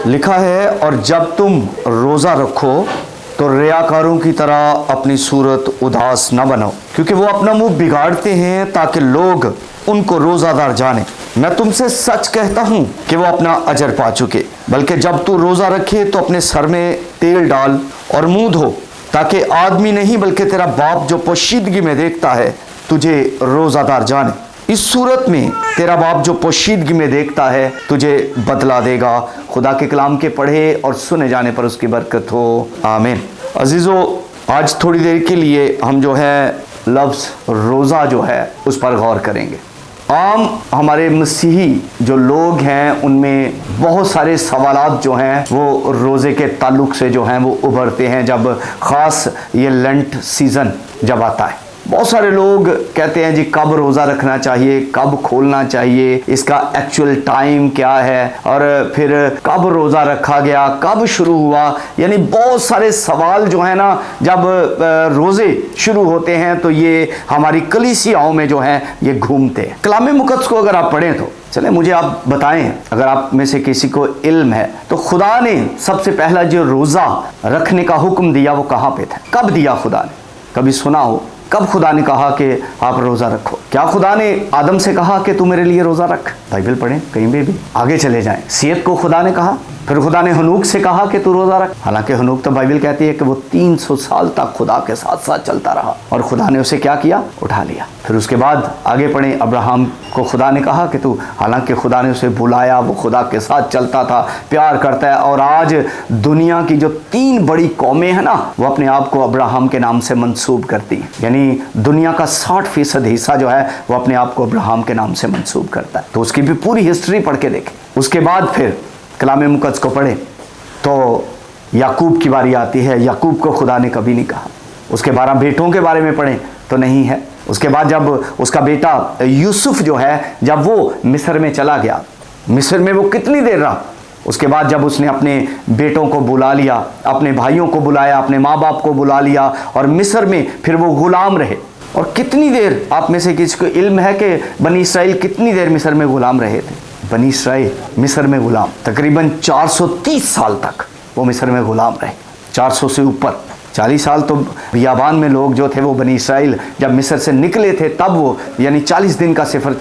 लिखा है, और जब तुम रोज़ा रखो तो रियाकारों की तरह अपनी सूरत उदास न बनो, क्योंकि वो अपना मुंह बिगाड़ते हैं ताकि लोग उनको रोज़ादार जाने। मैं तुमसे सच कहता हूँ कि वो अपना अजर पा चुके। बल्कि जब तू रोज़ा रखे तो अपने सर में तेल डाल और मुंह धो, ताकि आदमी नहीं बल्कि तेरा बाप जो पोशीदगी में देखता है तुझे रोज़ादार जाने। इस सूरत में तेरा बाप जो पोशीदगी में देखता है तुझे बदला देगा। खुदा के कलाम के पढ़े और सुने जाने पर उसकी बरकत हो, आमीन। अजीज़ों, आज थोड़ी देर के लिए हम जो है लफ्ज़ रोज़ा जो है उस पर गौर करेंगे। आम हमारे मसीही जो लोग हैं उनमें बहुत सारे सवालात जो हैं वो रोज़े के ताल्लुक़ से जो हैं वो उभरते हैं जब ख़ास ये लेंट सीज़न जब आता है। बहुत सारे लोग कहते हैं जी कब रोज़ा रखना चाहिए, कब खोलना चाहिए, इसका एक्चुअल टाइम क्या है, और फिर कब रोज़ा रखा गया, कब शुरू हुआ। यानी बहुत सारे सवाल जो है ना जब रोज़े शुरू होते हैं तो ये हमारी कलीसियाओं में जो है ये घूमते हैं। कलाम मुक़द्दस को अगर आप पढ़ें तो चले मुझे आप बताएं, अगर आप में से किसी को इल्म है तो खुदा ने सबसे पहला जो रोज़ा रखने का हुक्म दिया वो कहाँ पे था, कब दिया खुदा ने? कभी सुना हो कब खुदा ने कहा कि आप रोज़ा रखो? क्या खुदा ने आदम से कहा कि तू मेरे लिए रोज़ा रख? बाइबल पढ़ें कहीं भी आगे चले जाएं। सियत को खुदा ने कहा, फिर खुदा ने हनूक से कहा कि तू रोज़ा रख। हालांकि हनूक तो बाइबल कहती है कि वो 300 साल तक खुदा के साथ साथ चलता रहा और खुदा ने उसे क्या किया? उठा लिया। फिर उसके बाद आगे पढ़ें, अब्राहम को खुदा ने कहा कि तू, हालांकि खुदा ने उसे बुलाया, वो खुदा के साथ चलता था, प्यार करता है। और आज दुनिया की जो 3 बड़ी कौमें हैं ना वो अपने आप को अब्राहम के नाम से मंसूब करती हैं। यानी दुनिया का 60% हिस्सा जो है वो अपने आप को अब्राहम के नाम से मंसूब करता है। तो उसकी भी पूरी हिस्ट्री पढ़ के देखें। उसके बाद फिर कलाम मुक़द्दस को पढ़ें तो याकूब की बारी आती है। याकूब को खुदा ने कभी नहीं कहा। उसके 12 बेटों के बारे में पढ़ें तो नहीं है। उसके बाद जब उसका बेटा यूसुफ जो है जब वो मिस्र में चला गया, मिस्र में वो कितनी देर रहा, उसके बाद जब उसने अपने बेटों को बुला लिया, अपने भाइयों को बुलाया, अपने माँ बाप को बुला लिया और मिस्र में फिर वो गुलाम रहे। और कितनी देर, आप में से किसी को इल्म है कि बनी इसराइल कितनी देर मिस्र में गुलाम रहे थे? बनी इसराइल मिस्र में गुलाम तकरीबन 430 साल तक वो मिस्र में गुलाम रहे। 400 से ऊपर 40 साल तो बियाबान में लोग जो थे वो बनी इसराइल जब मिस्र से निकले थे तब वो, यानी 40 दिन का सफ़र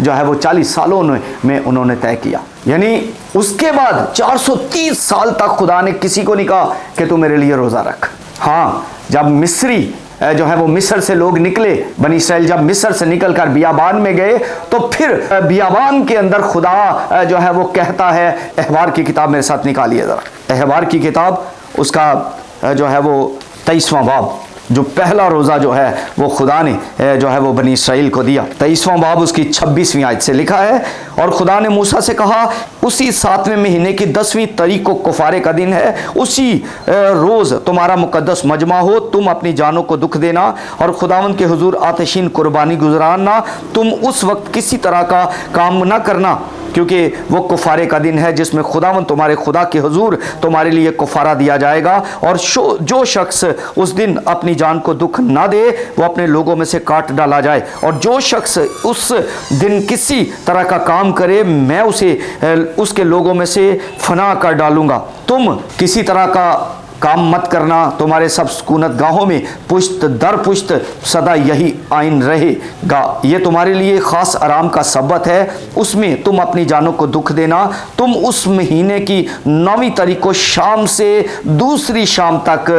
जो है वो 40 सालों में उन्होंने तय किया। यानी उसके बाद 430 साल तक खुदा ने किसी को नहीं कहा कि तू मेरे लिए रोज़ा रख। हाँ, जब मिस्री जो है वो मिस्र से लोग निकले, बनी इसराइल जब मिस्र से निकल कर बियाबान में गए तो फिर बियाबान के अंदर खुदा जो है वो कहता है, अहबार की किताब मेरे साथ निकालिए ज़रा, अहबार की किताब उसका जो है वो 23वां बाब, जो पहला रोज़ा जो है वो खुदा ने जो है वो बनी इसराइल को दिया। 23वां बाब उसकी 26वीं आयत से लिखा है, और खुदा ने मूसा से कहा, उसी 7वें महीने की 10वीं तारीख को कुफारे का दिन है, उसी रोज़ तुम्हारा मुकद्दस मजमा हो, तुम अपनी जानों को दुख देना और खुदावंद के हुजूर आतिशीन कुर्बानी गुजराना। तुम उस वक्त किसी तरह का काम न करना, क्योंकि वो कुफारे का दिन है जिसमें खुदावंद तुम्हारे खुदा के हुजूर तुम्हारे लिए कुफारा दिया जाएगा। और जो शख्स उस दिन अपनी जान को दुख ना दे वो अपने लोगों में से काट डाला जाए, और जो शख्स उस दिन किसी तरह का काम करे मैं उसे उसके लोगों में से फना कर डालूंगा। तुम किसी तरह का काम मत करना, तुम्हारे सब सुकूनत गाहों में पुश्त दर पुश्त सदा यही आइन रहेगा। ये तुम्हारे लिए ख़ास आराम का सबत है, उसमें तुम अपनी जानों को दुख देना। तुम उस महीने की 9वीं तारीख को शाम से दूसरी शाम तक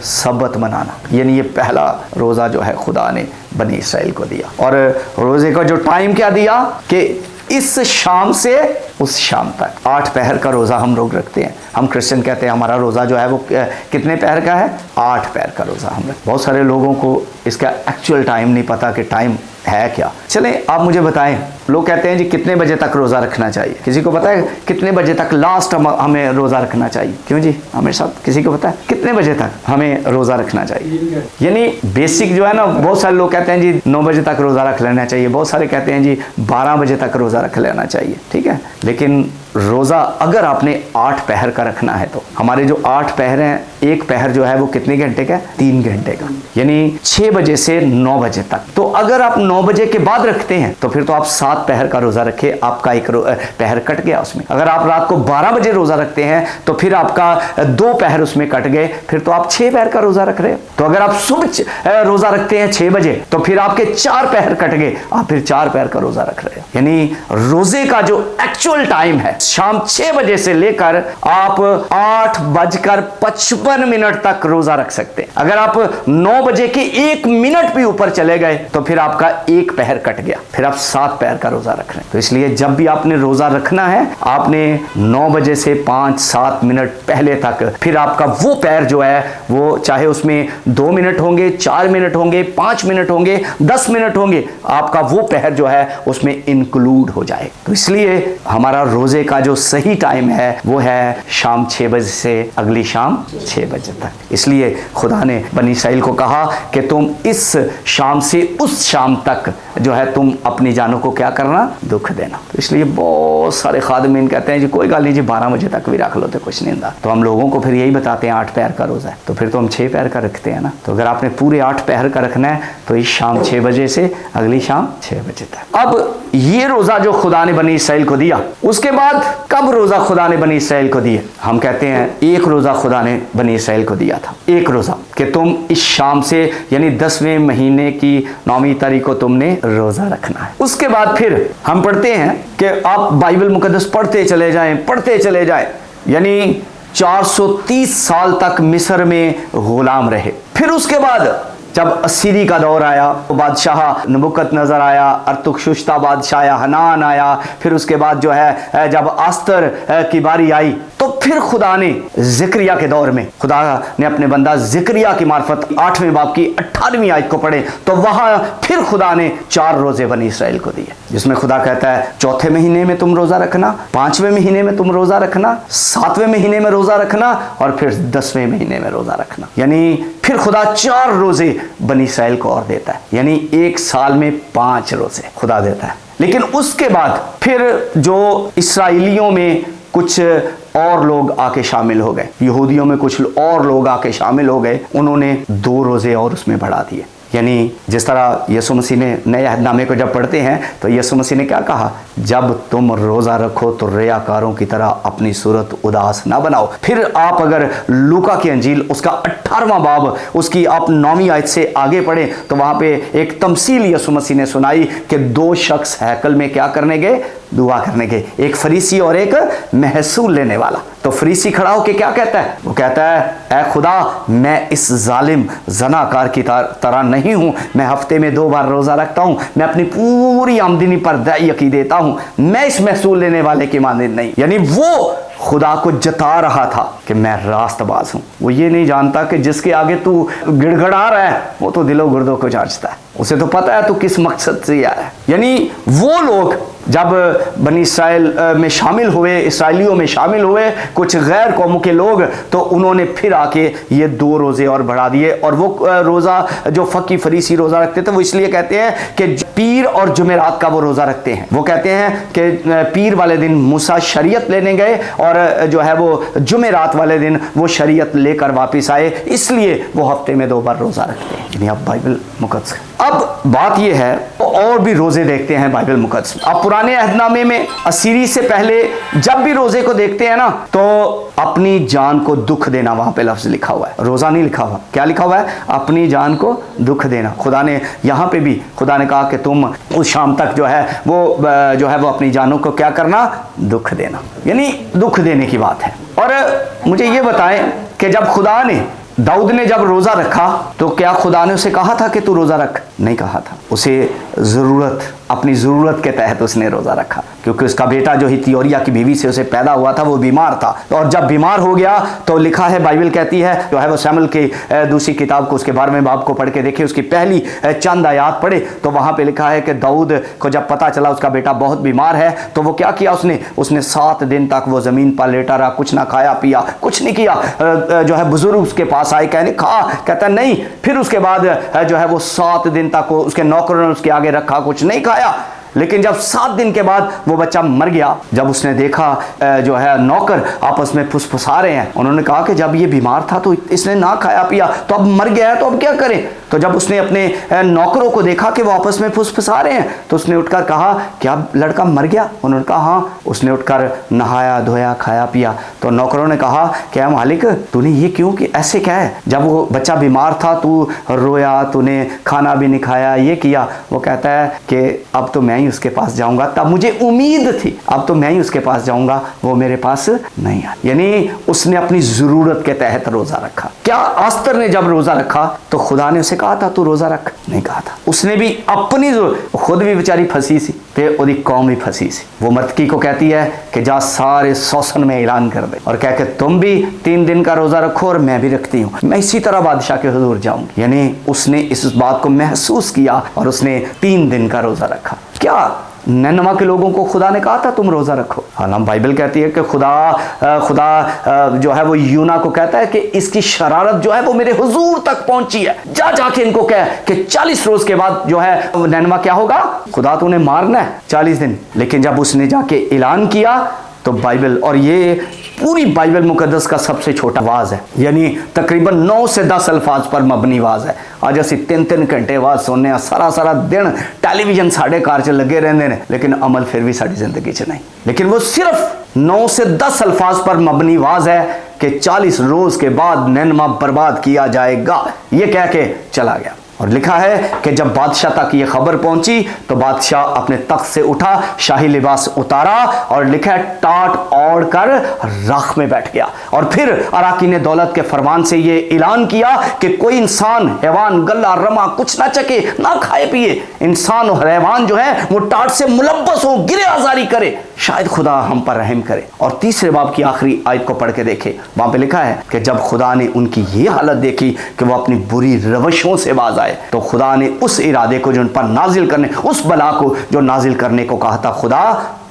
सबत मनाना। यानी ये पहला रोज़ा जो है खुदा ने बनी इसराइल को दिया। और रोज़े का जो टाइम क्या दिया कि इस शाम से उस शाम तक 8 पहर का रोज़ा हम लोग रखते हैं। हम क्रिश्चियन कहते हैं हमारा रोज़ा जो है वो कितने पहर का है? 8 पहर का रोज़ा हम रखते। बहुत सारे लोगों को इसका एक्चुअल टाइम नहीं पता कि टाइम है क्या। चलें आप मुझे बताएं, लोग कहते हैं जी कितने बजे तक रोज़ा रखना चाहिए? किसी को पता है कितने बजे तक लास्ट हमें रोज़ा रखना चाहिए? क्यों जी, हमें साथ किसी को पता है कितने बजे तक हमें रोज़ा रखना चाहिए? यानी बेसिक जो है ना, बहुत सारे लोग कहते हैं जी 9 बजे तक रोज़ा रख लेना चाहिए, बहुत सारे कहते हैं जी 12 बजे तक रोज़ा रख लेना चाहिए। ठीक है, लेकिन रोज़ा अगर आपने 8 पहर का रखना है तो हमारे जो 8 पहर हैं, एक पहर जो है वो कितने घंटे का है? 3 घंटे का, यानी 6 बजे से 9 बजे तक। तो अगर आप 9 बजे के बाद रखते हैं तो फिर तो आप 7 पहर का रोज़ा रखे, आपका एक पहर कट गया उसमें। अगर आप रात को 12 बजे रोज़ा रखते हैं तो फिर आपका 2 पहर उसमें कट गए, फिर तो आप 6 पहर का रोज़ा रख रहे हो। तो अगर आप सुबह रोज़ा रखते हैं 6 बजे तो फिर आपके 4 पहर कट गए, आप फिर 4 पहर का रोज़ा रख रहे हो। यानी रोज़े का जो एक्चुअल टाइम है शाम 6 बजे से लेकर आप 8:55 तक रोजा रख सकते हैं। अगर आप 9 बजे के 1 मिनट भी ऊपर चले गए तो फिर आपका 1 पहर कट गया, फिर आप 7 पहर का रोजा रख रहे हैं। तो इसलिए जब भी आपने रोजा रखना है आपने 9 बजे से 5-7 मिनट पहले तक, फिर आपका वो पहर जो है वो चाहे उसमें 2 मिनट होंगे, 4 मिनट होंगे, 5 मिनट होंगे, 10 मिनट होंगे, आपका वो पहर जो है उसमें इंक्लूड हो जाए। तो इसलिए हमारा रोजे का जो सही टाइम है वो है शाम 6 बजे से अगली शाम 6 बजे तक। इसलिए खुदा ने बनी इसराइल को कहा कि तुम इस शाम से उस शाम तक जो है तुम अपनी जानों को क्या करना? दुख देना। तो इसलिए बहुत सारे खादिमीन कहते हैं जी कोई गाल नहीं जी 12 बजे तक भी रख लो तो कुछ नहीं होता। तो हम लोगों को फिर यही बताते हैं 8 पहर का रोजा है, तो फिर तो हम 6 पहर का रखते हैं ना। तो अगर आपने पूरे 8 पहर का रखना है तो इस शाम 6 बजे से अगली शाम 6 बजे तक। अब ये रोजा जो खुदा ने बनी इसराइल को दिया, उसके बाद कब रोजा खुदा ने बनी इसराइल को दिए? हम कहते हैं एक रोजा खुदा ने बनी इसराइल को दिया था, एक रोजा कि तुम इस शाम से यानी 10वें महीने की 9वीं तारीख को तुमने रोजा रखना है। उसके बाद फिर हम पढ़ते हैं कि आप बाइबल मुकद्दस पढ़ते चले जाएं, यानी 430 साल तक मिस्र में गुलाम रहे। फिर उसके बाद जब असीरी का दौर आया तो बादशाह नबुकदनेस्सर आया, अर्तुशुस्ता बादशाह आया, हनान आया, फिर उसके बाद जो है जब आस्तर की बारी आई तो फिर खुदा ने ज़िक्रिया के दौर में खुदा ने अपने बंदा ज़िक्रिया की मार्फत 8वें बाब की 18वीं आयत को पढ़े तो वहां फिर खुदा ने 4 रोजे बनी इसराइल को दिए, जिसमें खुदा कहता है 4थे महीने में तुम रोजा रखना, 5वें महीने में तुम रोजा रखना, 7वें महीने में रोजा रखना और फिर 10वें महीने में रोजा रखना। यानी फिर खुदा 4 रोजे बनी इसराइल को और देता है, यानी एक साल में 5 रोजे खुदा देता है। लेकिन उसके बाद फिर जो इसराइलियों में कुछ और लोग आके शामिल हो गए, यहूदियों में कुछ और लोग आके शामिल हो गए, उन्होंने 2 रोजे और उसमें बढ़ा दिए। यानी जिस तरह यीशु मसीह ने नए अहदनामे को जब पढ़ते हैं तो यीशु मसीह ने क्या कहा? जब तुम रोज़ा रखो तो रियाकारों की तरह अपनी सूरत उदास ना बनाओ। फिर आप अगर लूका की अंजील उसका 18वां बाब उसकी आप 9वीं आयत से आगे पढ़ें तो वहाँ पे एक तमसील यीशु मसीह ने सुनाई कि 2 शख्स हैकल में क्या करने गए? दुआ करने गए, एक फरीसी और एक महसूल लेने वाला। तो फरीसी खड़ा होकर क्या कहता है? वो कहता है ऐ खुदा, मैं इस जालिम जनाकार की तरह नहीं हूं, मैं हफ्ते में 2 बार रोजा रखता हूं, मैं अपनी पूरी आमदनी पर दई देता हूं, मैं इस महसूल लेने वाले की मानद नहीं। यानी वो खुदा को जता रहा था कि मैं रास्तबाज हूं। वो ये नहीं जानता कि जिसके आगे तू गिड़गड़ा रहा है वो तो दिलो गुर्दों को जांचता है, उसे तो पता है तू किस मकसद से आया है। यानी वो लोग जब बनी इसराइल में शामिल हुए, इसराइलियों में शामिल हुए कुछ गैर कौमों के लोग, तो उन्होंने फिर आके ये 2 रोजे और बढ़ा दिए। और वो रोज़ा जो फकी फरीसी रोज़ा रखते थे वो इसलिए कहते हैं कि पीर और जुमेरात का वो रोज़ा रखते हैं। वो कहते हैं कि पीर वाले दिन मूसा शरीयत लेने गए और जो है वो जुमेरात वाले दिन वो शरीयत लेकर वापस आए, इसलिए वो हफ्ते में 2 बार रोज़ा रखते हैं। यानी अब बाइबल मुकद्दस। अब बात यह है तो और भी रोजे देखते हैं बाइबल मुकद्दस। अब पुराने अहदनामे में असीरी से पहले जब भी रोजे को देखते हैं ना तो अपनी जान को दुख देना वहां पे लफ्ज लिखा हुआ है, रोजा नहीं लिखा हुआ। क्या लिखा हुआ है? अपनी जान को दुख देना। खुदा ने यहाँ पे भी खुदा ने कहा कि तुम उस शाम तक जो है वो अपनी जानों को क्या करना? दुख देना, यानी दुख देने की बात है। और मुझे ये बताएं कि जब खुदा ने दाऊद ने जब रोजा रखा तो क्या खुदा ने उसे कहा था कि तू रोजा रख? नहीं कहा था। उसे अपनी ज़रूरत के तहत उसने रोज़ा रखा, क्योंकि उसका बेटा जो हित्तियोरिया की बीवी से उसे पैदा हुआ था वो बीमार था। और जब बीमार हो गया तो लिखा है, बाइबल कहती है जो है वो शमूएल की दूसरी किताब को उसके 12वें बाब को पढ़ के देखिए, उसकी पहली चंद आयात पढ़े तो वहाँ पे लिखा है कि दाऊद को जब पता चला उसका बेटा बहुत बीमार है तो वो क्या किया? उसने 7 दिन तक वो ज़मीन पर लेटा रहा, कुछ ना खाया पिया, कुछ नहीं किया। जो है बुजुर्ग उसके पास आए, कहने खा, कहता नहीं। फिर उसके बाद जो है वो 7 दिन तक उसके नौकरों ने उसके आगे रखा, कुछ नहीं खाया। लेकिन जब 7 दिन के बाद वो बच्चा मर गया, जब उसने देखा जो है नौकर आपस में फुसफुसा रहे हैं, उन्होंने कहा कि जब ये बीमार था तो इसने ना खाया पिया, तो अब मर गया है तो अब क्या करें। तो जब उसने अपने नौकरों को देखा कि वो आपस में फुसफुसा रहे हैं, तो उसने उठकर कहा क्या लड़का मर गया? उन्होंने कहा हाँ। उसने उठकर नहाया धोया खाया पिया। तो नौकरों ने कहा क्या मालिक तूने ये क्यों कि ऐसे क्या है, जब वो बच्चा बीमार था तू रोया, तूने खाना भी नहीं खाया, ये किया। वो कहता है कि अब तो मैं ही उसके पास जाऊंगा, तब मुझे उम्मीद थी, अब तो मैं ही उसके पास जाऊंगा, वो मेरे पास नहीं आया। यानी उसने अपनी जरूरत के तहत रोजा रखा। क्या आस्तर ने जब रोजा रखा तो खुदा ने उसे कहा था तू रोजा रख? नहीं कहा था। उसने भी अपनी खुद भी बेचारी फंसी सी ते ओदी कौम भी फंसी सी। वो मर्तकी को कहती है कि जा सारे शोषण में ऐलान कर दे और कह के तुम भी 3 दिन का रोजा रखो और मैं भी रखती हूँ, मैं इसी तरह बादशाह के हुजूर जाऊंगी। यानी उसने इस बात को महसूस किया और उसने 3 दिन का रोजा रखा। क्या नैनवा के लोगों को खुदा ने कहा था तुम रोजा रखो? हालांकि बाइबल कहती है कि खुदा जो है वो यूना को कहता है कि इसकी शरारत जो है वो मेरे हुजूर तक पहुंची है, जा जाके इनको कह कि 40 रोज के बाद जो है नैनवा क्या होगा, खुदा तो उन्हें मारना है 40 दिन। लेकिन जब उसने जाके ऐलान किया तो बाइबल, और ये पूरी बाइबल मुकद्दस का सबसे छोटा वाज है, यानी तकरीबन 9 से 10 अल्फाज पर मबनी वाज है। आज असी 3-3 घंटे वाज सुनने, सारा दिन टेलीविजन साढ़े कार च लगे रहते हैं, लेकिन अमल फिर भी साड़ी जिंदगी च नहीं। लेकिन वो सिर्फ 9 से 10 अल्फाज पर मबनी वाज है कि 40 रोज के बाद नैनवा बर्बाद किया जाएगा, ये कह के चला गया। और लिखा है कि जब बादशाह तक ये खबर पहुंची तो बादशाह अपने तख्त से उठा, शाही लिबास उतारा और लिखा है टाट ओढ़ कर राख में बैठ गया। और फिर अराकीन दौलत के फरमान से ये ऐलान किया कि कोई इंसान, हैवान, गल्ला, रमा कुछ ना चके, ना खाए पिए। इंसान और हैवान जो है वो टाट से मुलब्बस हो, गिरे आजारी करे, शायद खुदा हम पर रहम करे। और तीसरे बाब की आखिरी आयत को पढ़ के देखे, वहां पे लिखा है कि जब खुदा ने उनकी ये हालत देखी कि वो अपनी बुरी रवशों से बाज आए, तो खुदा ने उस इरादे को जो उन पर नाजिल करने, उस बला को जो नाजिल करने को कहा था, खुदा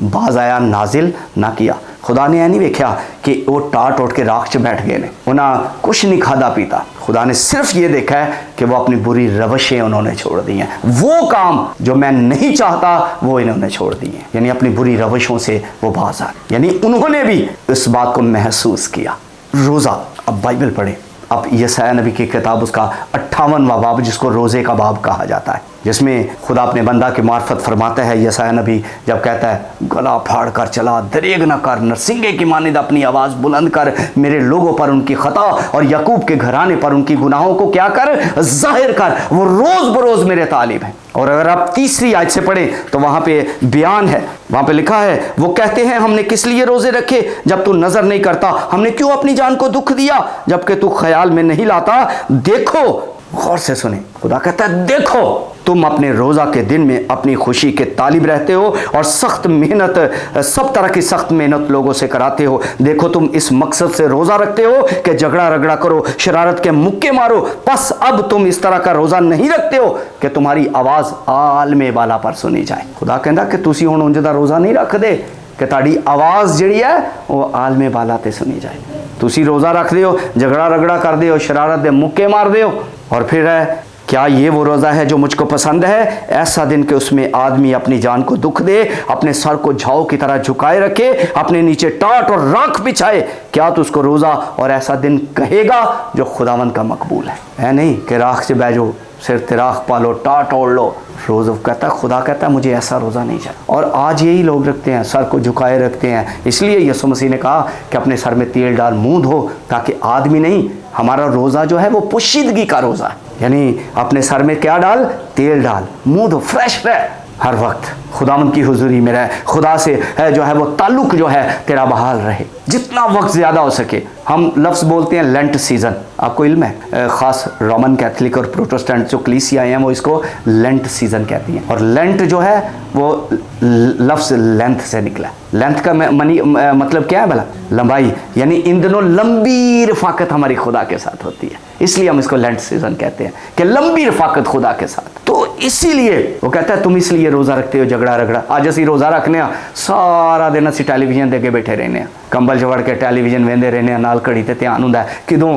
बाज आया, नाजिल ना किया। खुदा ने नहीं देखा कि वो टाट उठ के राख च बैठ गए ने, उन्हें कुछ नहीं खादा पीता। खुदा ने सिर्फ ये देखा है कि वो अपनी बुरी रवशें उन्होंने छोड़ दी हैं, वो काम जो मैं नहीं चाहता वो इन्होंने छोड़ दी हैं, यानी अपनी बुरी रवशों से वो बाज आ, यानी उन्होंने भी इस बात को महसूस किया। रोज़ा, अब बाइबल पढ़े, अब यशायाह नबी की किताब उसका 58वां बाब, जिसको रोज़े का बाब कहा जाता है, जिसमें खुदा अपने बंदा की मार्फत फरमाता है। यशायाह नबी जब कहता है गला फाड़ कर चला, दरेग न कर, नरसिंगे की मानिंद अपनी आवाज़ बुलंद कर, मेरे लोगों पर उनकी खता और यकूब के घराने पर उनकी गुनाहों को क्या कर, जाहिर कर, वो रोज़ बरोज़ मेरे तालिब हैं। और अगर आप तीसरी आयत से पढ़ें तो वहाँ पे बयान है, वहाँ पे लिखा है, वो कहते हैं हमने किस लिए रोज़े रखे जब तू नज़र नहीं करता, हमने क्यों अपनी जान को दुख दिया जबकि तू ख्याल में नहीं लाता। देखो, गौर से सुने, खुदा कहता है देखो, तुम अपने रोज़ा के दिन में अपनी खुशी के तालिब रहते हो और सख्त मेहनत, सब तरह की सख्त मेहनत लोगों से कराते हो। देखो तुम इस मकसद से रोज़ा रखते हो कि झगड़ा रगड़ा करो, शरारत के मुक्के मारो, बस अब तुम इस तरह का रोज़ा नहीं रखते हो कि तुम्हारी आवाज़ आलमे वाला पर सुनी जाए। खुदा कहता कि तुसी हुण उंज दा रोज़ा नहीं रखदे कि ताड़ी आवाज़ जिहड़ी है वो आलमे वाला ते सुनी जाए। तुसी रोज़ा रखते हो, झगड़ा रगड़ा करते हो, शरारत के मुक्के मारते हो। और फिर है, क्या ये वो रोज़ा है जो मुझको पसंद है? ऐसा दिन कि उसमें आदमी अपनी जान को दुख दे, अपने सर को झाओ की तरह झुकाए रखे, अपने नीचे टाट और राख बिछाए। क्या तो उसको रोज़ा और ऐसा दिन कहेगा जो खुदावंद का मकबूल है नहीं कि राख से बैठो, सिर तिराख पालो, टाट ओढ़ लो। रोज़ कहता, खुदा कहता मुझे ऐसा रोज़ा नहीं चाहिए। और आज यही लोग रखते हैं, सर को झुकाए रखते हैं। इसलिए यीशु मसीह ने कहा कि अपने सर में तेल डाल, मुँह धो, ताकि आदमी नहीं, हमारा रोज़ा जो है वो पोशीदगी का रोज़ा है, यानी अपने सर में क्या डाल, तेल डाल, मुँह धो, फ्रेश रह, हर वक्त खुदावंद की हुजूरी में रहे, खुदा से है जो है वो ताल्लुक जो है तेरा बहाल रहे, जितना वक्त ज़्यादा हो सके। हम लफ्ज़ बोलते हैं लेंट सीज़न, आपको इल्म है, ख़ास रोमन कैथलिक और प्रोटेस्टेंट जो कलीसियाँ हैं वो इसको लेंट सीज़न कहती हैं। और लेंट जो है वो लफ्ज़ लेंथ से निकला है। लेंथ का मतलब क्या है भला? लंबाई, यानी इन दिनों लंबी रफ़ाकत हमारी खुदा के साथ होती है, इसलिए हम इसको लेंट सीज़न कहते हैं कि लंबी रफ़ाकत खुदा के साथ। तो इसीलिए वो कहता है तुम इसलिए रोज़ा रखते हो, झगड़ा रगड़ा। आज असी रोज़ा रखने, सारा दिन असी टेलीविजन देके बैठे रहने, कंबल चवड़ के टेलीविजन वेंदे रहने, नाल घड़ी ते ध्यान हुंदा किदों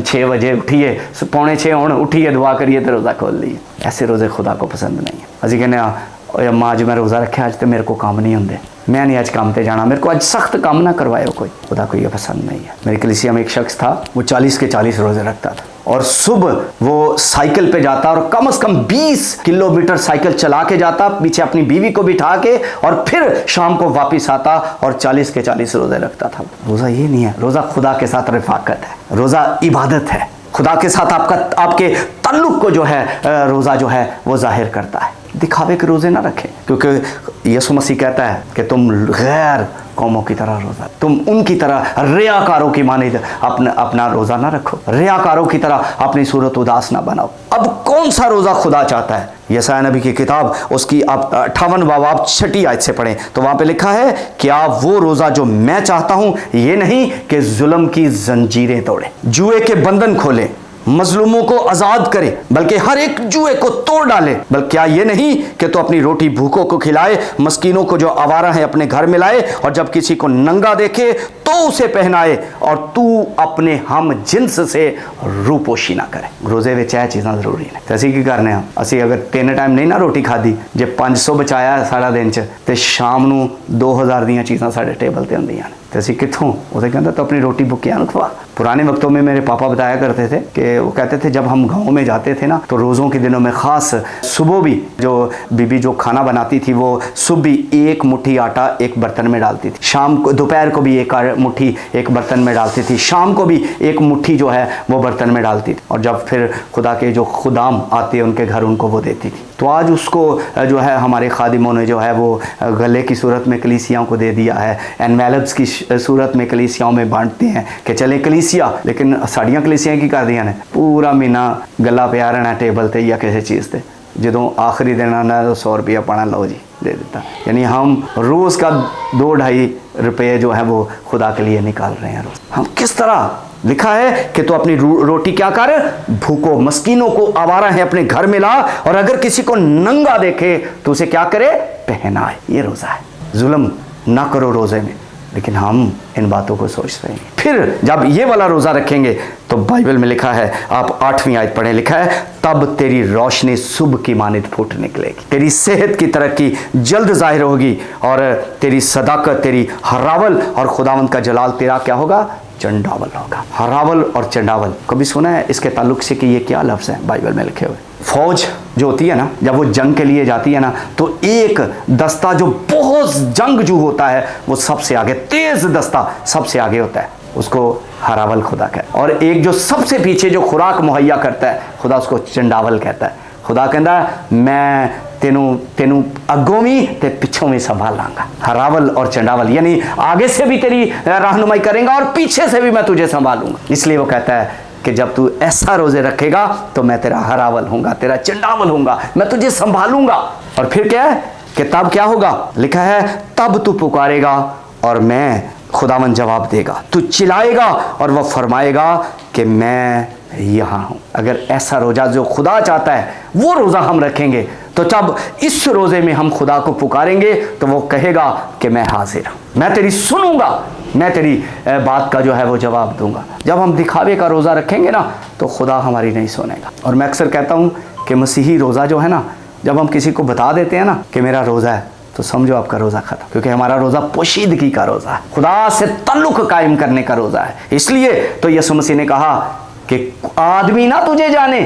6 बजे उठिए, 5:45 हुण उठिए, दुआ करिए तो रोज़ा खोल लीए। ऐसे रोज़े खुदा को पसंद नहीं है। असी कहने और अम्मा अज मैं रोज़ा रखे, अज तो मेरे को काम नहीं होंगे, मैं नहीं अज काम ते जाना, मेरे को अज सख्त काम ना करवाओ कोई। खुदा को ये पसंद नहीं है। मेरी कलीसिया में एक शख्स था, वो 40 के 40 रोज़े रखता था और सुबह वो साइकिल पे जाता और कम से कम 20 किलोमीटर साइकिल चला के जाता, पीछे अपनी बीवी को बिठा के, और फिर शाम को वापस आता और 40 के 40 रोज़े रखता था। रोज़ा ये नहीं है, रोज़ा खुदा के साथ रफ़ाकत है, रोज़ा इबादत है, खुदा के साथ आपके ताल्लुक़ को जो है रोज़ा जो है वो जाहिर करता है। दिखावे के रोज़े ना रखें, क्योंकि यीशु मसीह कहता है कि तुम गैर कौमों की तरह रोज़ा, तुम उनकी तरह रियाकारों की मानिद अपना रोज़ा ना रखो, रियाकारों की तरह अपनी सूरत उदास ना बनाओ। अब कौन सा रोज़ा खुदा चाहता है? यशायाह नबी की किताब उसकी आप 58 बाब 6 आयत से पढ़ें तो वहाँ पे लिखा है कि आप वो रोज़ा जो मैं चाहता हूँ ये नहीं कि जुल्म की जंजीरें तोड़े, जुए के बंधन खोले, मजलूमों को आजाद करे, बल्कि हर एक जुए को तोड़ डाले। बल्कि क्या ये नहीं कि तो अपनी रोटी भूखों को खिलाए, मस्कीनों को जो आवारा है अपने घर में लाए, और जब किसी को नंगा देखे तो उसे पहनाए, और तू अपने हम जिन्स से रूपोशी ना करे। रोजे विच यह चीज़ां जरूरी ने। तो असीं की करने हैं, असीं अगर 3 टाइम नहीं ना रोटी खाधी, जे 500 बचाया सारा दिन च, ते शाम नूं 2000 दीयां चीज़ां साडे टेबल ते हुंदियां ने, तो असीं कित्थों? उसे कहता तो अपनी रोटी भुक्कियां नूं खवा। पुराने वक्तों में मेरे पापा बताया करते थे कि वो कहते थे जब हम गाँव में जाते थे ना, तो रोज़ों के दिनों में ख़ास सुबह भी जो बीबी जो खाना बनाती थी वो सुबह भी 1 मुट्ठी आटा एक बर्तन में डालती थी, शाम को दोपहर को भी 1 मुट्ठी एक बर्तन में डालती थी, शाम को भी 1 मुट्ठी जो है वो बर्तन में डालती थी, और जब फिर खुदा के जो खुदाम आते हैं उनके घर उनको वो देती थी। तो आज उसको जो है हमारे खादिमों ने जो है वो गले की सूरत में कलीसियाओं को दे दिया है, एनवेलप्स की सूरत में कलीसियाओं में बांटते हैं कि चले कलीसिया, लेकिन साड़ियाँ कलीसियाँ की कर दिया ने, पूरा महीना गला पिया रहना टेबल ते या किसी चीज़ से, जो आखिरी दिन आना तो 100 रुपया पाना लो जी दे देता। यानी हम रोज़ का 2-2.5 रुपये जो है वो खुदा के लिए निकाल रहे हैं रोज़। हम किस तरह? लिखा है कि तो अपनी रोटी क्या कर, भूखो, मस्कीनों को आवारा है अपने घर में ला, और अगर किसी को नंगा देखे तो उसे क्या करे, पहनाए। ये रोज़ा है। जुल्म ना करो रोज़े में, लेकिन हम इन बातों को सोच रहे हैं। फिर जब ये वाला रोज़ा रखेंगे तो बाइबल में लिखा है, आप 8वीं आयत पढ़ें, लिखा है तब तेरी रोशनी सुबह की मानिद फूट निकलेगी, तेरी सेहत की तरक्की जल्द जाहिर होगी, और तेरी सदाकत, तेरी हरावल और खुदावंद का जलाल तेरा क्या होगा, चंडावल होगा। हरावल और चंडावल कभी सुना है इसके ताल्लुक से कि ये क्या लफ्ज़ है बाइबल में लिखे हुए? फौज जो होती है ना, जब वो जंग के लिए जाती है ना, तो एक दस्ता जो बहुत जंगजू होता है वो सबसे आगे, तेज दस्ता सबसे आगे होता है, उसको हरावल खुदा कहता है, और एक जो सबसे पीछे जो खुराक मुहैया करता है खुदा उसको चंडावल कहता है। खुदा कहता है मैं तेनू अगों भी ते पिछों भी संभाल लांगा। हरावल और चंडावल यानी आगे से भी तेरी रहनुमाई करेंगे और पीछे से भी मैं तुझे संभालूंगा। इसलिए वो कहता है कि जब तू ऐसा रोजे रखेगा तो मैं तेरा हरावल हूँगा, तेरा चंडावल हूँगा, मैं तुझे संभालूंगा। और फिर क्या है कि तब क्या होगा, लिखा है तब तू पुकारेगा और मैं खुदावन जवाब देगा, तू चिल्लाएगा और वह फरमाएगा कि मैं यहाँ हूँ। अगर ऐसा रोज़ा जो खुदा चाहता है वो रोज़ा हम रखेंगे तो जब इस रोज़े में हम खुदा को पुकारेंगे तो वो कहेगा कि मैं हाजिर हूँ, मैं तेरी सुनूंगा, मैं तेरी बात का जो है वो जवाब दूंगा। जब हम दिखावे का रोज़ा रखेंगे ना तो खुदा हमारी नहीं सुनेगा। और मैं अक्सर कहता हूँ कि मसीही रोज़ा जो है ना, जब हम किसी को बता देते हैं ना कि मेरा रोज़ा है तो समझो आपका रोज़ा खत्म, क्योंकि हमारा रोज़ा पोशीदगी का रोज़ा है, खुदा से ताल्लुक़ कायम करने का रोज़ा है। इसलिए तो यीशु मसीह ने कहा कि आदमी ना तुझे जाने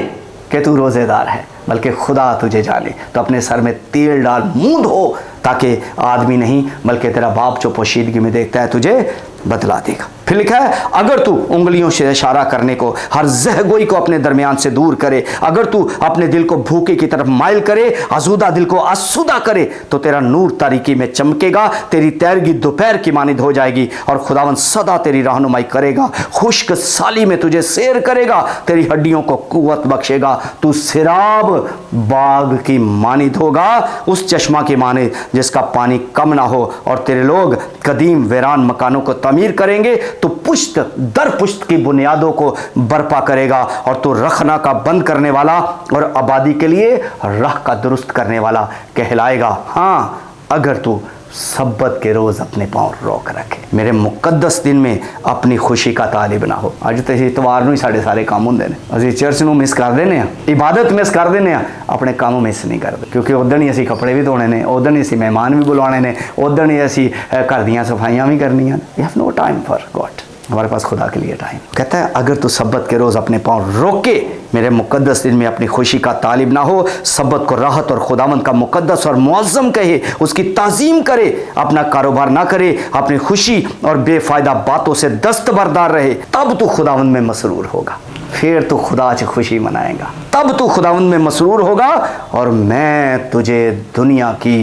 कि तू रोज़ेदार है, बल्कि खुदा तुझे जाने। तो अपने सर में तेल डाल, मुँह धो, ताकि आदमी नहीं बल्कि तेरा बाप जो पोशीदगी में देखता है तुझे बदला देगा। फिर लिखा है अगर तू उंगलियों से इशारा करने को, हर जहगोई को अपने दरमियान से दूर करे, अगर तू अपने दिल को भूखे की तरफ माइल करे, आसूदा दिल को आसूदा करे, तो तेरा नूर तारीकी में चमकेगा, तेरी तैरगी दोपहर की मानिद हो जाएगी और खुदावन सदा तेरी रहनुमाई करेगा, खुश्क साली में तुझे सैर करेगा, तेरी हड्डियों को कुव्वत बख्शेगा, तू सिराब बाग की मानिद होगा, उस चश्मा की मानिद जिसका पानी कम ना हो, और तेरे लोग कदीम वीरान मकानों को तमीर करेंगे, तो पुश्त दर पुश्त की बुनियादों को बर्पा करेगा, और तो रखना का बंद करने वाला और आबादी के लिए राह का दुरुस्त करने वाला कहलाएगा। हाँ, अगर तू सब्बत के रोज़ अपने पाँव रोक रखे, मेरे मुकद्दस दिन में अपनी खुशी का तालिब ना हो। अज तो इतवार ਨੂੰ ਹੀ ਸਾਡੇ ਸਾਰੇ ਕੰਮ ਹੁੰਦੇ ਨੇ, ਅਸੀਂ ਚਰਚ ਨੂੰ ਮਿਸ ਕਰ ਦਿੰਦੇ ਆ, ਇਬਾਦਤ ਮਿਸ ਕਰ ਦਿੰਦੇ ਆ, ਆਪਣੇ ਕੰਮ ਮਿਸ ਨਹੀਂ ਕਰਦੇ, ਕਿਉਂਕਿ ਉਦੋਂ ਹੀ ਅਸੀਂ ਕੱਪੜੇ ਵੀ ਧੋਣੇ ਨੇ, ਉਦੋਂ ਹੀ ਅਸੀਂ ਮਹਿਮਾਨ ਵੀ ਬੁਲਾਉਣੇ ਨੇ, उधर ही ऐसी घर ਦੀਆਂ सफाइयाँ भी करनियाँ। We have no time for God, हमारे पास खुदा के लिए टाइम। कहता है अगर तू सब्बत के रोज़ अपने पाँव रोके मेरे मुकद्दस दिन में अपनी खुशी का तालिब ना हो, सब्बत को राहत और खुदावंद का मुकद्दस और मुअज़्ज़म कहे, उसकी ताज़ीम करे, अपना कारोबार ना करे, अपनी खुशी और बेफ़ायदा बातों से दस्तबरदार रहे, तब तू खुदावंद में मसरूर होगा, फिर तू खुदा से खुशी मनाएगा, तब तू खुदावंद में मसरूर होगा और मैं तुझे दुनिया की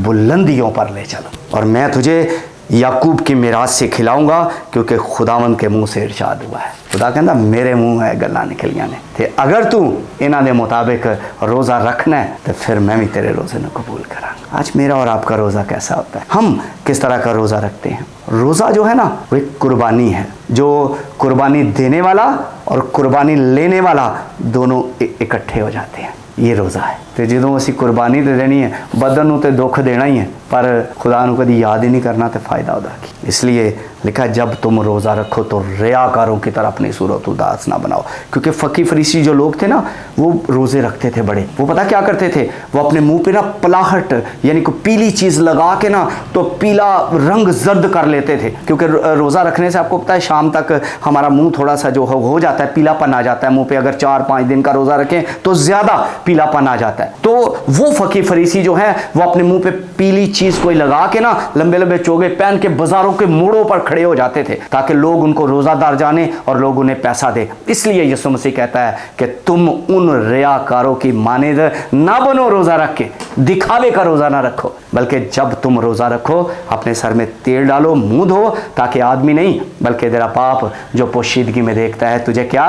बुलंदियों पर ले चलूँ और मैं तुझे याकूब की मिराज से खिलाऊंगा, क्योंकि खुदावंद के मुंह से इरशाद हुआ है। खुदा कहता मेरे मुंह है गल्लां निकलियां ने, ते अगर तू इन्हां दे मुताबिक रोज़ा रखना है तो फिर मैं भी तेरे रोज़े को कबूल करा। आज मेरा और आपका रोज़ा कैसा होता है, हम किस तरह का रोज़ा रखते हैं? रोज़ा जो है ना वो एक कुर्बानी है, जो कुर्बानी देने वाला और कुर्बानी लेने वाला दोनों इकट्ठे हो जाते हैं, ये रोज़ा है। तो जो असी कुर्बानी तो देनी है, बदन को तो दुख देना ही है, पर खुदा को कभी याद ही नहीं करना तो फ़ायदा होता की। इसलिए लिखा जब तुम रोज़ा रखो तो रियाकारों की तरह अपनी सूरत उदास ना बनाओ, क्योंकि फ़कीर फरीसी जो लोग थे ना वो रोज़े रखते थे बड़े, वो पता क्या करते थे, वो अपने मुंह पे ना पलाहट यानी कोई पीली चीज़ लगा के ना तो पीला रंग जर्द कर लेते थे, क्योंकि रोज़ा रखने से आपको पता है शाम तक हमारा मुंह थोड़ा सा जो हो जाता है, पीलापन आ जाता है मुंह पे। अगर 4-5 दिन का रोज़ा रखें तो ज़्यादा पीलापन आ जाता है। तो वो फ़कीर फरीसी जो है वो अपने मुंह पे पीली चीज़ कोई लगा के ना लंबे लंबे चोगे पहन के बाज़ारों के मोड़ों पर खड़े हो जाते थे, ताकि लोग उनको रोज़ादार जाने और लोग उन्हें पैसा दे। इसलिए यीशु मसीह कहता है कि तुम उन रियाकारों की मानद ना बनो, रोज़ा रख के दिखावे का रोज़ा ना रखो, बल्कि जब तुम रोज़ा रखो अपने सर में तेल डालो, मुँह धो, ताकि आदमी नहीं बल्कि तेरा पाप जो पोशीदगी में देखता है तुझे क्या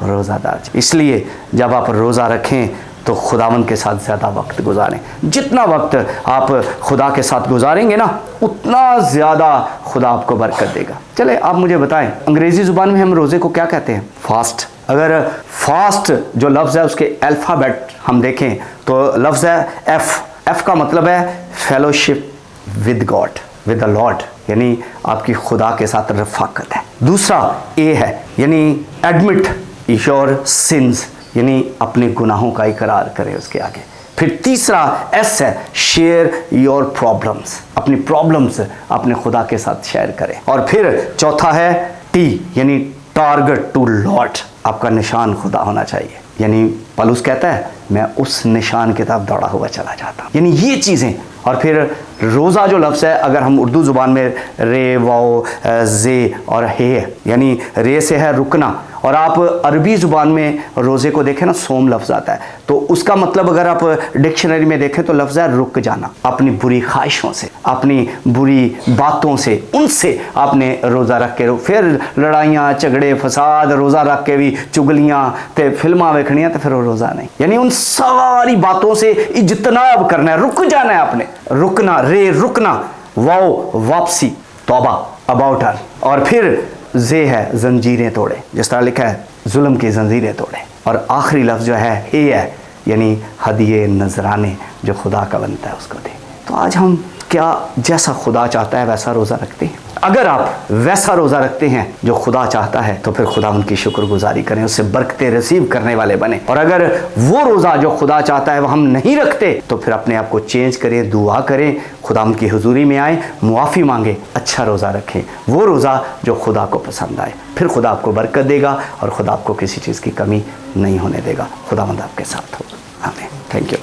रोज़ादार। इसलिए जब आप रोज़ा रखें तो खुदावंद के साथ ज़्यादा वक्त गुजारें। जितना वक्त आप खुदा के साथ गुजारेंगे ना उतना ज़्यादा खुदा आपको बरकत देगा। चले आप मुझे बताएं अंग्रेज़ी ज़ुबान में हम रोज़े को क्या कहते हैं? फास्ट। अगर फास्ट जो लफ्ज़ है उसके अल्फ़ाबेट हम देखें तो लफ्ज़ है एफ़ का मतलब है fellowship with God, with the Lord, यानी आपकी खुदा के साथ रफ़ाकत है। दूसरा ए है यानी एडमिट योर सिंस, यानी अपने गुनाहों का इकरार करें उसके आगे। फिर तीसरा एस है शेयर योर प्रॉब्लम्स, अपनी प्रॉब्लम्स अपने खुदा के साथ शेयर करें। और फिर चौथा है टी यानी टारगेट टू लॉर्ड, आपका निशान खुदा होना चाहिए। यानी पौलुस कहता है मैं उस निशान की तरफ दौड़ा हुआ चला जाता हूँ, यानी ये चीज़ें। और फिर रोज़ा जो लफ्ज़ है अगर हम उर्दू ज़ुबान में रे वाओ जे और हे यानी रे से है रुकना, और आप अरबी ज़ुबान में रोज़े को देखें ना सोम लफ्ज़ आता है, तो उसका मतलब अगर आप डिक्शनरी में देखें तो लफ्ज़ है रुक जाना, अपनी बुरी ख्वाहिशों से, अपनी बुरी बातों से, उनसे आपने रोज़ा रख के फिर लड़ाइयाँ झगड़े फसाद रोज़ा रख के भी चुगलियाँ तो फिल्मां वेखनियाँ तो फिर वो रोज़ा नहीं। यानी उन सारी बातों से इज्तनाब करना है, रुक जाना है आपने, रुकना, रे रुकना, वाओ वापसी, तौबा अबाउट हर, और फिर जे है जंजीरें तोड़े, जिस तरह लिखा है जुल्म की जंजीरें तोड़े। और आखिरी लफ्ज़ जो है हे है यानी हदिये नजराने जो खुदा का बनता है उसको दे। तो आज हम क्या जैसा खुदा चाहता है वैसा रोज़ा रखते हैं? अगर आप वैसा रोज़ा रखते हैं जो खुदा चाहता है तो फिर खुदा उनकी शुक्रगुजारी करें, उससे बरकतें रिसीव करने वाले बने। और अगर वो रोज़ा जो खुदा चाहता है वो हम नहीं रखते तो फिर अपने आप को चेंज करें, दुआ करें, खुदा उनकी हुजूरी में आए, मुआफ़ी मांगे, अच्छा रोज़ा रखें, वो रोज़ा जो खुदा को पसंद आए। फिर खुदा आपको बरकत देगा और खुदा आपको किसी चीज़ की कमी नहीं होने देगा। खुदावंद आपके साथ हो। आमीन। थैंक यू,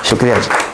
शुक्रिया जी।